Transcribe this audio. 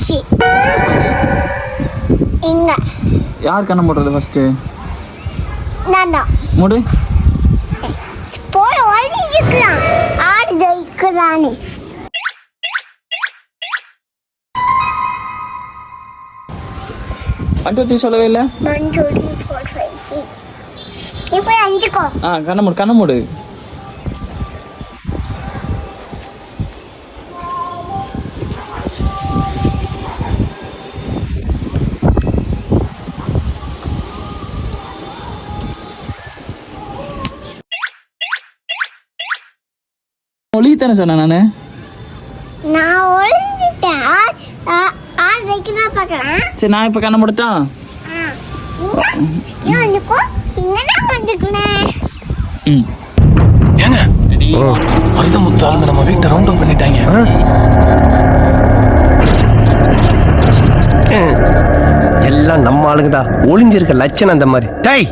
போச்சு. இங்க யார் கண்ணை மூடுறது ஃபர்ஸ்ட்? நான் தான். மூடு. போய் ஒளிஞ்சிக்கலாம். ஆடு ஜெயிக்கலான்னு. அட்டு சொல்லவே இல்லை. 1 2 3 4 5 6. இப்போ அஞ்சுக்கோ. கண்ணை மூடு, கண்ணை மூடு. ஒளித்தானே சொன்னேன் நான் ஒளிஞ்சிட்டேன். ஆடு ஜெயிக்கணும் பார்க்கலாம். சரி, நான் இப்போ கண்ணை மூடட்டான். ஏங்க மருதமுத்து ஆளுங்க நம்ம வீட்டை ரவுண்ட் அப் பண்ணிட்டாங்க. எல்லாம் நம்ம ஆளுங்கதான். ஒளிஞ்சிருக்க லட்சணம் அந்த மாதிரி. டேய்